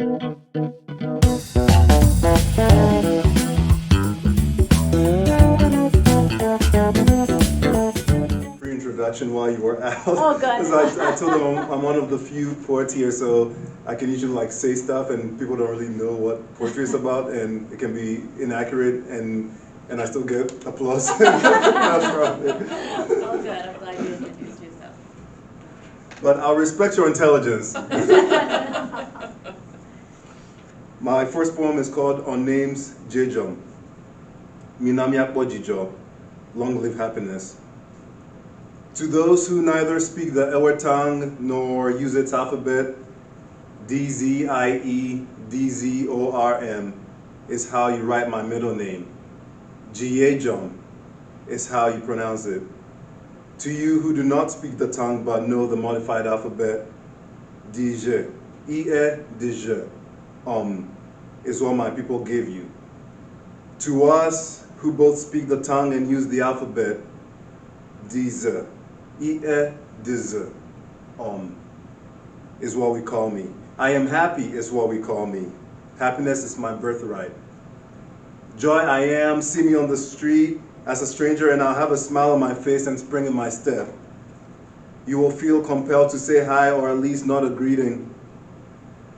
Introduction while you were out. Oh, good. Because I told them I'm one of the few poets here, so I can usually like say stuff and people don't really know what poetry is about, and it can be inaccurate, and I still get applause. Oh, good. I'm glad you introduced yourself. But I'll respect your intelligence. My first poem is called On Names Jejom. Minamia Bojijo, Long Live Happiness. To those who neither speak the Ewe tongue nor use its alphabet, DZIEDZORM is how you write my middle name. Jejom is how you pronounce it. To you who do not speak the tongue but know the modified alphabet, Dije, Dije, is what my people gave you. To us who both speak the tongue and use the alphabet, Dize, Dize, is what we call me. I am happy is what we call me. Happiness is my birthright. Joy I am, see me on the street as a stranger and I'll have a smile on my face and spring in my step. You will feel compelled to say hi or at least not a greeting.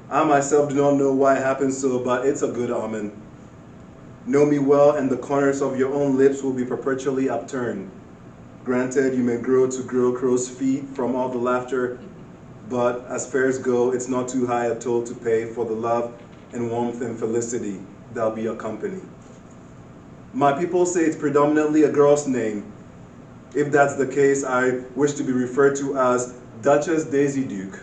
I myself do not know why it happens so, but it's a good omen. Know me well and the corners of your own lips will be perpetually upturned. Granted, you may grow to grow crow's feet from all the laughter, but as fares go, it's not too high a toll to pay for the love and warmth and felicity that'll be your company. My people say it's predominantly a girl's name. If that's the case, I wish to be referred to as Duchess Daisy Duke.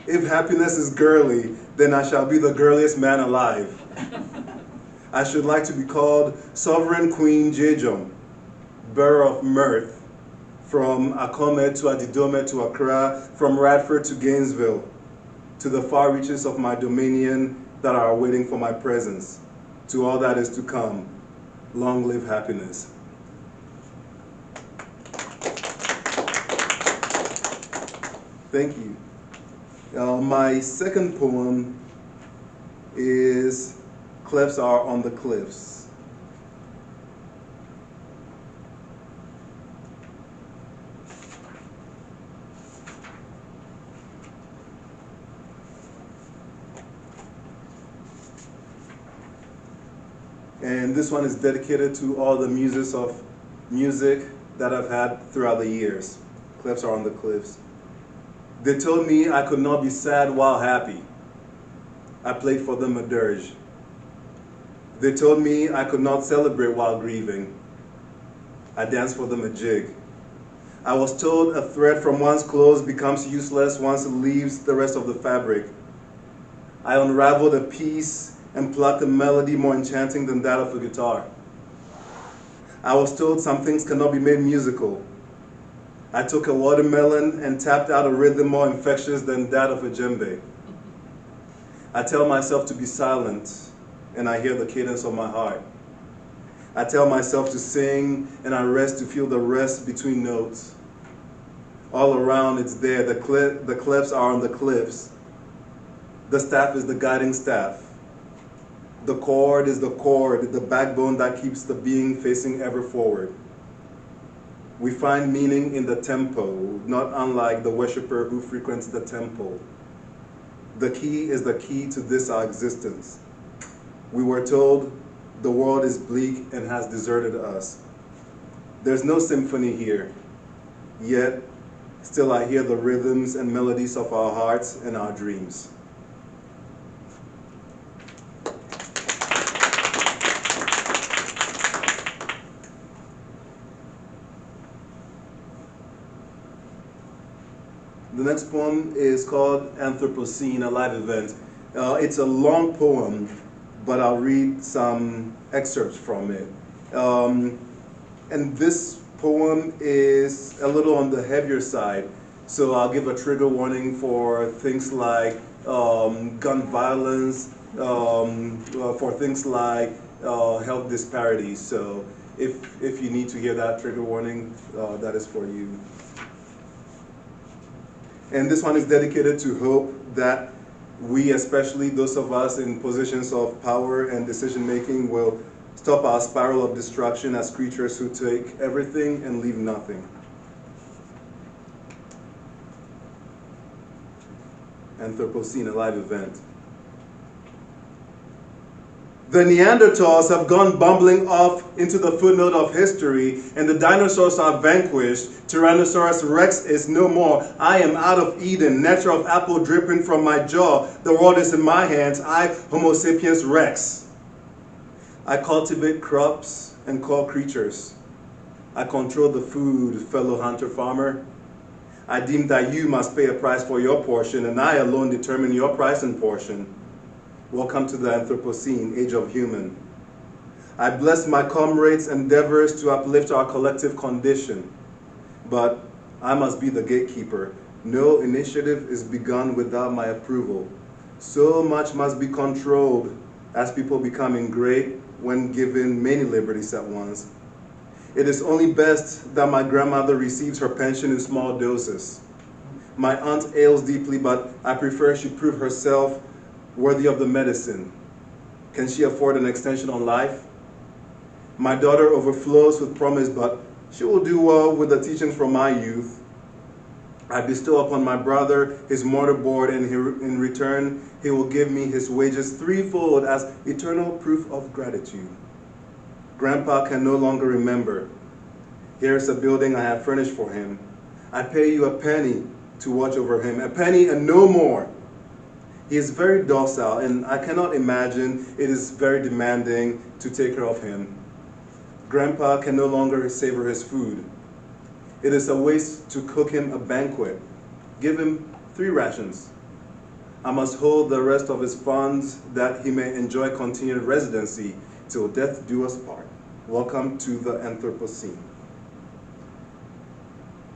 If happiness is girly, then I shall be the girliest man alive. I should like to be called Sovereign Queen Jejom, bearer of mirth, from Akome to Adidome to Accra, from Radford to Gainesville, to the far reaches of my dominion that are waiting for my presence, to all that is to come. Long live happiness. Thank you. My second poem is Cliffs Are on the Cliffs. And this one is dedicated to all the muses of music that I've had throughout the years. Cliffs are on the cliffs. They told me I could not be sad while happy. I played for them a dirge. They told me I could not celebrate while grieving. I danced for them a jig. I was told a thread from one's clothes becomes useless once it leaves the rest of the fabric. I unraveled a piece and plucked a melody more enchanting than that of a guitar. I was told some things cannot be made musical. I took a watermelon and tapped out a rhythm more infectious than that of a djembe. I tell myself to be silent, and I hear the cadence of my heart. I tell myself to sing, and I rest to feel the rest between notes. All around it's there, the clefs are on the cliffs. The staff is the guiding staff. The cord is the cord, the backbone that keeps the being facing ever forward. We find meaning in the tempo, not unlike the worshiper who frequents the temple. The key is the key to this our existence. We were told the world is bleak and has deserted us. There's no symphony here, yet still I hear the rhythms and melodies of our hearts and our dreams. The next poem is called Anthropocene, a live event. It's a long poem, but I'll read some excerpts from it. And this poem is a little on the heavier side, so I'll give a trigger warning for things like gun violence, for things like health disparities. So if you need to hear that trigger warning, that is for you. And this one is dedicated to hope that We, especially those of us in positions of power and decision making, will stop our spiral of destruction as creatures who take everything and leave nothing. Anthropocene, a live event. The Neanderthals have gone bumbling off into the footnote of history, and the dinosaurs are vanquished. Tyrannosaurus Rex is no more. I am out of Eden, nectar of apple dripping from my jaw. The world is in my hands. I, Homo sapiens Rex. I cultivate crops and call creatures. I control the food, fellow hunter-farmer. I deem that you must pay a price for your portion, and I alone determine your price and portion. Welcome to the Anthropocene, age of human. I bless my comrades' endeavors to uplift our collective condition, but I must be the gatekeeper. No initiative is begun without my approval. So much must be controlled as people becoming great when given many liberties at once. It is only best that my grandmother receives her pension in small doses. My aunt ails deeply, but I prefer she prove herself worthy of the medicine. Can she afford an extension on life? My daughter overflows with promise, but she will do well with the teachings from my youth. I bestow upon my brother his mortarboard, and in return he will give me his wages threefold as eternal proof of gratitude. Grandpa can no longer remember. Here's a building I have furnished for him. I pay you a penny to watch over him, a penny and no more. He is very docile, and I cannot imagine it is very demanding to take care of him. Grandpa can no longer savor his food. It is a waste to cook him a banquet. Give him 3 rations. I must hold the rest of his funds that he may enjoy continued residency till death do us part. Welcome to the Anthropocene.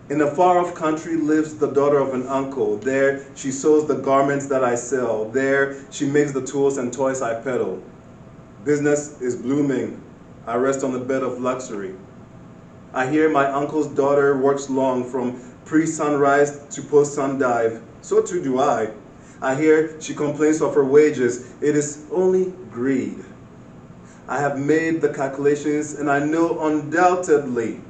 In a far-off country lives the daughter of an uncle. There she sews the garments that I sell. There she makes the tools and toys I peddle. Business is blooming. I rest on the bed of luxury. I hear my uncle's daughter works long from pre-sunrise to post-sundive. So too do I. I hear she complains of her wages. It is only greed. I have made the calculations, and I know undoubtedly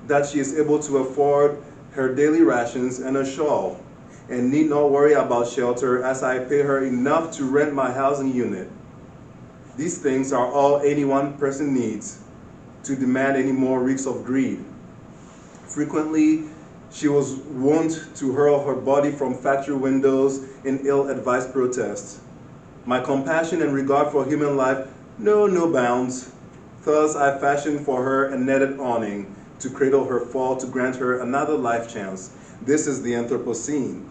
that she is able to afford her daily rations and a shawl, and need not worry about shelter as I pay her enough to rent my housing unit. These things are all any one person needs. To demand any more reeks of greed. Frequently, she was wont to hurl her body from factory windows in ill-advised protest. My compassion and regard for human life know no bounds. Thus I fashioned for her a netted awning to cradle her fall, to grant her another life chance. This is the Anthropocene.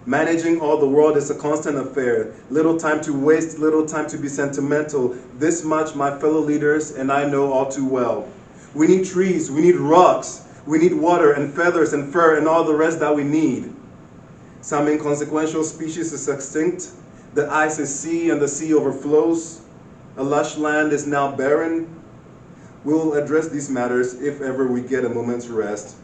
Managing all the world is a constant affair. Little time to waste, little time to be sentimental. This much my fellow leaders and I know all too well. We need trees, we need rocks, we need water and feathers and fur and all the rest that we need. Some inconsequential species is extinct. The ice is sea and the sea overflows. A lush land is now barren. We will address these matters if ever we get a moment's rest.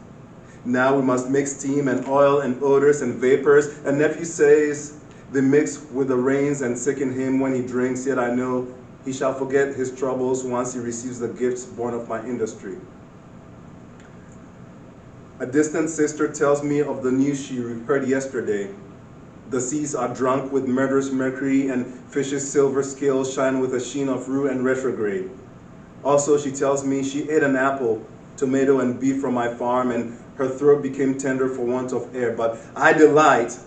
Now we must mix steam and oil and odors and vapors. A nephew says they mix with the rains and sicken him when he drinks, yet I know he shall forget his troubles once he receives the gifts born of my industry. A distant sister tells me of the news she heard yesterday. The seas are drunk with murderous mercury, and fish's silver scales shine with a sheen of rue and retrograde. Also, she tells me she ate an apple, tomato, and beef from my farm, and her throat became tender for want of air. But I delight.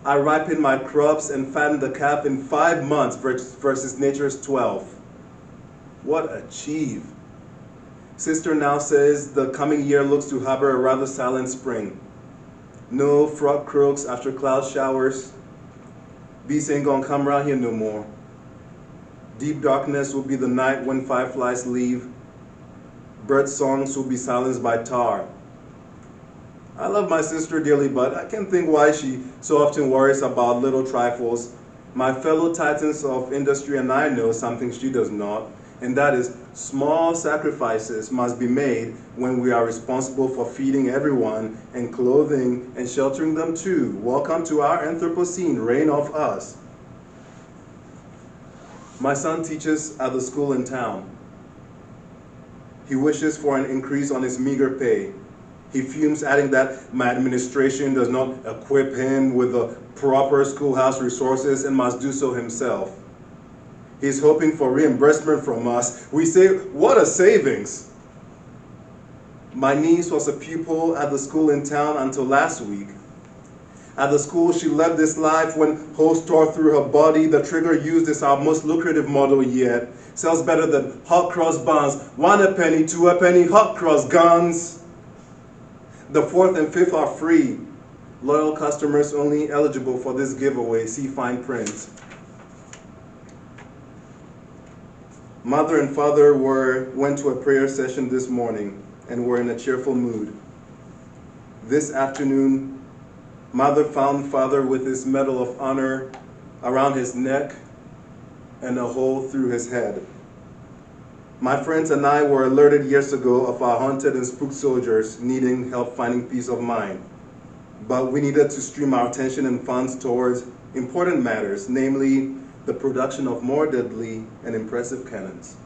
I ripen my crops and fatten the calf in 5 months versus nature's 12. What achieve? Sister now says the coming year looks to harbor a rather silent spring. No frog croaks after cloud showers. Bees ain't gonna come around here no more. Deep darkness will be the night when fireflies leave. Bird songs will be silenced by tar. I love my sister dearly, but I can't think why she so often worries about little trifles. My fellow titans of industry and I know something she does not. and that is small sacrifices must be made when we are responsible for feeding everyone and clothing and sheltering them too. Welcome to our Anthropocene, reign of us. My son teaches at the school in town. He wishes for an increase on his meager pay. He fumes, adding that my administration does not equip him with the proper schoolhouse resources and must do so himself. He's hoping for reimbursement from us. We say, what a savings! My niece was a pupil at the school in town until last week. At the school, she led this life when holes tore through her body. The trigger used is our most lucrative model yet. Sells better than hot cross buns. 1 a penny, 2 a penny, hot cross guns. The 4th and 5th are free. Loyal customers only eligible for this giveaway. See fine print. Mother and father went to a prayer session this morning and were in a cheerful mood. This afternoon, Mother found father with his Medal of Honor around his neck and a hole through his head. My friends and I were alerted years ago of our haunted and spooked soldiers needing help finding peace of mind. But we needed to stream our attention and funds towards important matters, namely the production of more deadly and impressive cannons.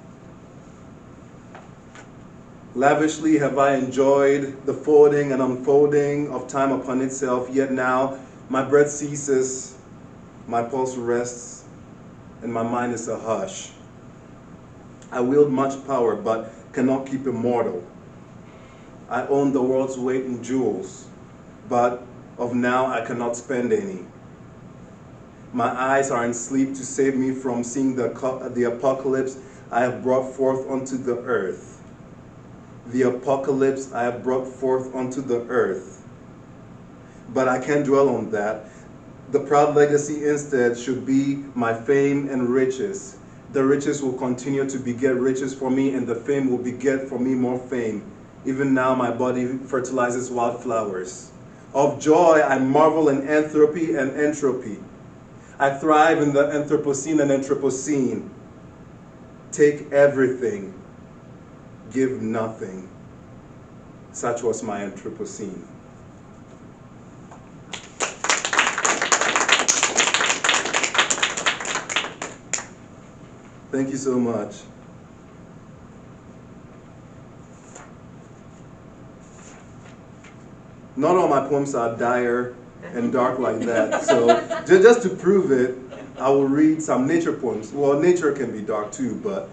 Lavishly have I enjoyed the folding and unfolding of time upon itself, yet now my breath ceases, my pulse rests, and my mind is a hush. I wield much power, but cannot keep immortal. I own the world's weight in jewels, but of now I cannot spend any. My eyes are in sleep to save me from seeing the apocalypse I have brought forth onto the earth. The apocalypse I have brought forth onto the earth. But I can't dwell on that. The proud legacy instead should be my fame and riches. The riches will continue to beget riches for me, and the fame will beget for me more fame. Even now my body fertilizes wildflowers. Of joy I marvel in entropy and entropy. I thrive in the Anthropocene and Anthropocene. Take everything. Give nothing. Such was my Anthropocene. Thank you so much. Not all my poems are dire and dark like that, so just to prove it, I will read some nature poems. Well, nature can be dark too, but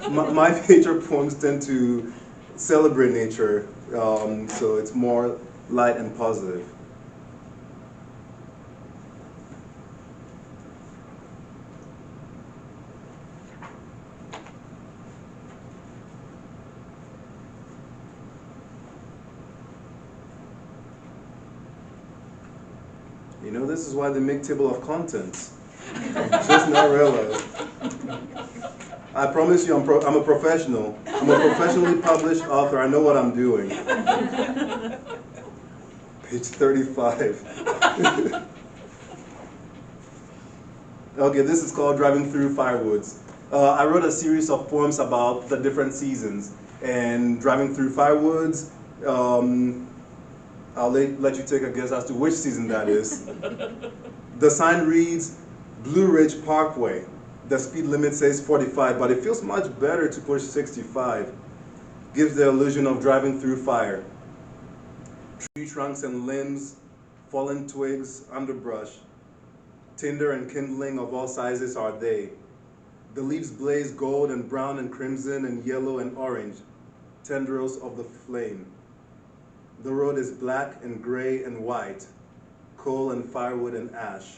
my nature poems tend to celebrate nature, so it's more light and positive. You know, this is why they make table of contents. Just not realized. I promise you, I'm a professional. I'm a professionally published author. I know what I'm doing. Page 35. Okay, this is called Driving Through Firewoods. I wrote a series of poems about the different seasons. And Driving Through Firewoods, I'll let you take a guess as to which season that is. The sign reads Blue Ridge Parkway. The speed limit says 45, but it feels much better to push 65. Gives the illusion of driving through fire. Tree trunks and limbs, fallen twigs, underbrush. Tinder and kindling of all sizes are they. The leaves blaze gold and brown and crimson and yellow and orange, tendrils of the flame. The road is black and gray and white, coal and firewood and ash.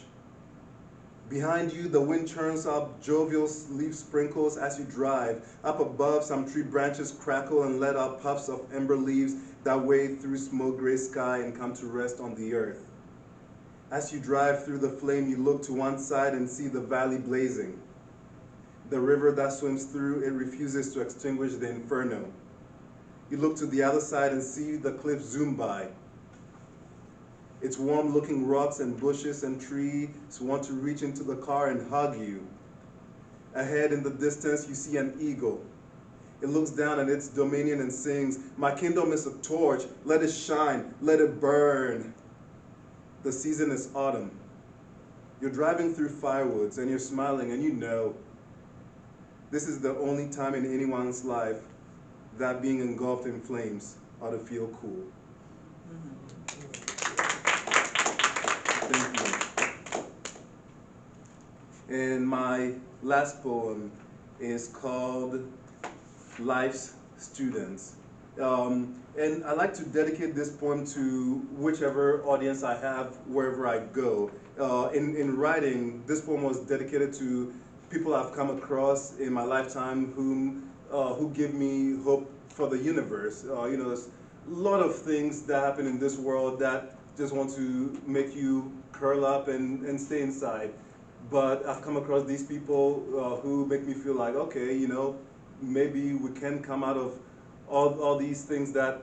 Behind you, the wind churns up jovial leaf sprinkles as you drive. Up above, some tree branches crackle and let out puffs of ember leaves that wade through smoke gray sky and come to rest on the earth. As you drive through the flame, you look to one side and see the valley blazing. The river that swims through it refuses to extinguish the inferno. You look to the other side and see the cliff zoom by. Its warm-looking rocks and bushes and trees want to reach into the car and hug you. Ahead in the distance, you see an eagle. It looks down at its dominion and sings, "My kingdom is a torch, let it shine, let it burn." The season is autumn. You're driving through firewoods and you're smiling and you know this is the only time in anyone's life that being engulfed in flames ought to feel cool. Thank you. And my last poem is called Life's Students. And I like to dedicate this poem to whichever audience I have wherever I go. In writing, this poem was dedicated to people I've come across in my lifetime who give me hope for the universe. There's a lot of things that happen in this world that just want to make you curl up and stay inside. But I've come across these people who make me feel like, okay, maybe we can come out of all these things that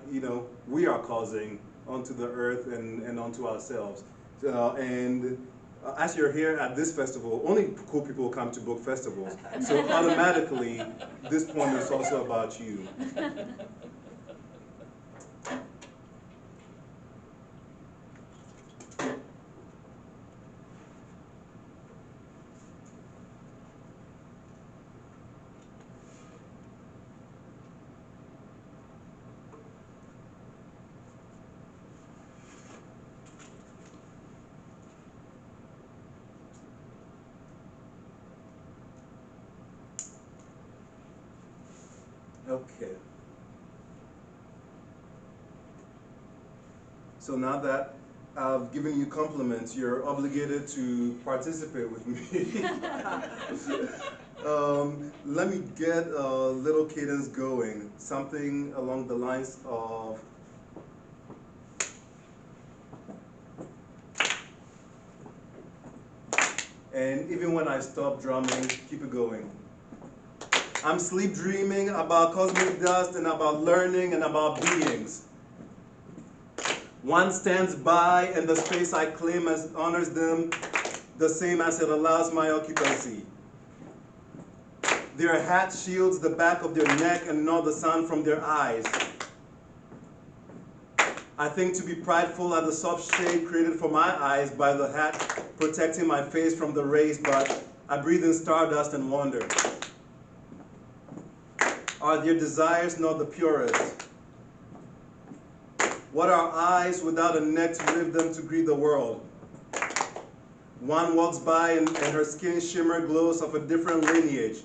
we are causing onto the earth and onto ourselves. As you're here at this festival, only cool people come to book festivals. So automatically, this poem is also about you. Okay. So now that I've given you compliments, you're obligated to participate with me. Let me get a little cadence going, something along the lines of and even when I stop drumming, keep it going. I'm sleep dreaming about cosmic dust and about learning and about beings. One stands by and the space I claim as honors them the same as it allows my occupancy. Their hat shields the back of their neck and not the sun from their eyes. I think to be prideful at the soft shade created for my eyes by the hat protecting my face from the rays, but I breathe in stardust and wonder. Are their desires not the purest? What are eyes without a neck to lift them to greet the world? One walks by and her skin shimmer glows of a different lineage.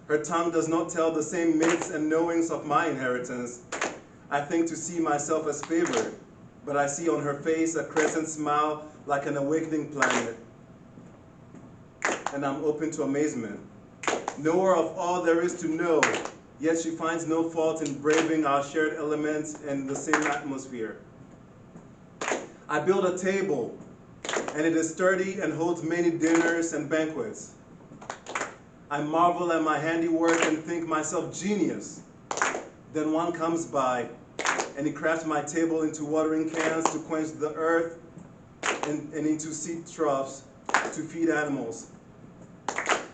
Her tongue does not tell the same myths and knowings of my inheritance. I think to see myself as favored, but I see on her face a crescent smile like an awakening planet. And I'm open to amazement. Knower of all there is to know, yet she finds no fault in braving our shared elements and the same atmosphere. I build a table, and it is sturdy and holds many dinners and banquets. I marvel at my handiwork and think myself genius. Then one comes by, and he crafts my table into watering cans to quench the earth and into seed troughs to feed animals.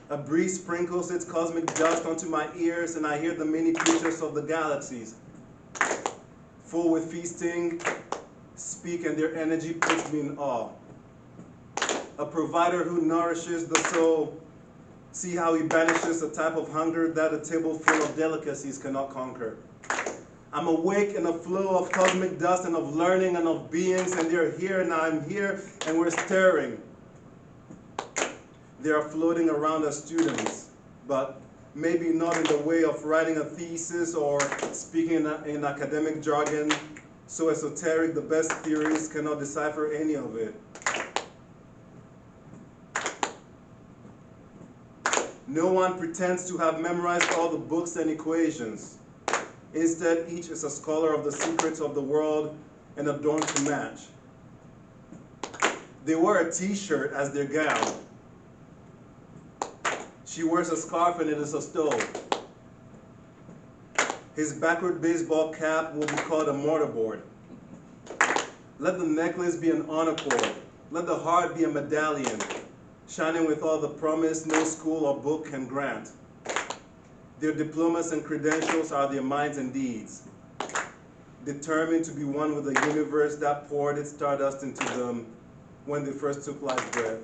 A breeze sprinkles its cosmic dust onto my ears, and I hear the many creatures of the galaxies, full with feasting, speak, and their energy puts me in awe. A provider who nourishes the soul, see how he banishes a type of hunger that a table full of delicacies cannot conquer. I'm awake in a flow of cosmic dust and of learning and of beings, and they're here and I'm here, and we're stirring. They are floating around as students, but maybe not in the way of writing a thesis or speaking in academic jargon, so esoteric the best theories cannot decipher any of it. No one pretends to have memorized all the books and equations. Instead, each is a scholar of the secrets of the world and adorned to match. They wear a t-shirt as their gown. She wears a scarf and it is a stove. His backward baseball cap will be called a mortarboard. Let the necklace be an honor cord. Let the heart be a medallion. shining with all the promise no school or book can grant. Their diplomas and credentials are their minds and deeds, determined to be one with the universe that poured its stardust into them when they first took life's breath.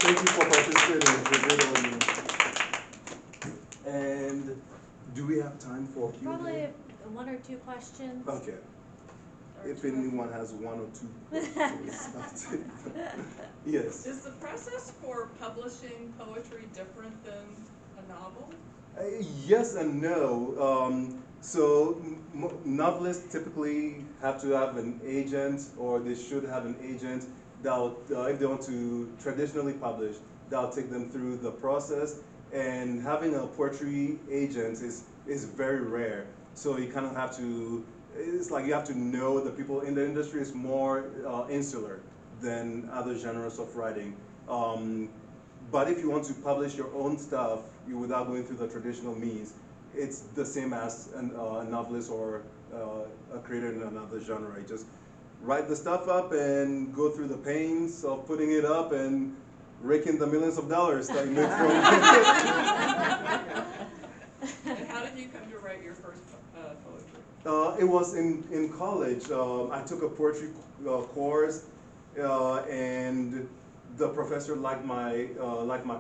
Thank you for participating. And do we have time for Q&A? Probably one or two questions. Okay. Or If two. anyone has one or two questions, I'll take them. Yes. Is the process for publishing poetry different than a novel? Yes and no. So novelists typically have to have an agent, or they should have an agent that'll, if they want to traditionally publish, that'll take them through the process. And having a poetry agent is very rare. So you kind of have to, it's like you have to know the people in the industry. Is more insular than other genres of writing. But if you want to publish your own stuff without going through the traditional means, it's the same as a novelist or a creator in another genre. You just write the stuff up and go through the pains of putting it up and raking the millions of dollars that you make from it. And how did you come to write your first poetry? It was in college. I took a poetry course, and the professor liked my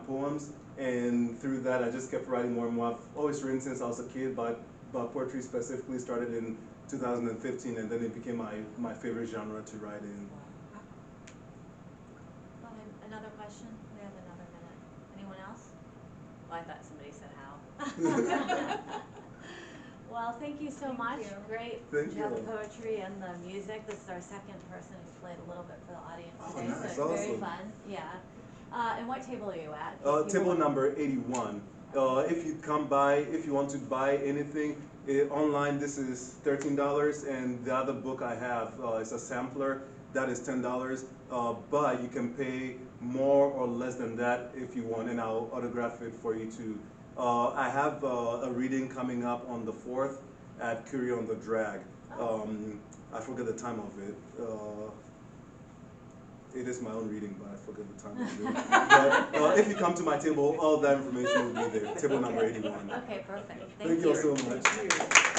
poems, and through that I just kept writing more and more. I've always written since I was a kid, but poetry specifically started in 2015, and then it became my favorite genre to write in. Well, another question? We have another minute. Anyone else? Well, I thought somebody said how. Well, thank you so much. you. Great. Thank You have the you. poetry and the music. This is our second person who played a little bit for the audience Oh, today, nice. so it's very Awesome. fun. Yeah. And what table are you at? Table number 81. If you come by, if you want to buy anything online, this is $13, and the other book I have is a sampler that is $10. But you can pay more or less than that if you want, and I'll autograph it for you too. I have a reading coming up on the 4th at Curie on the Drag. I forget the time of it. It is my own reading, but I forget the time of it. But if you come to my table, all that information will be there. Table number 81. Okay, perfect. Thank you all so much. Thank you.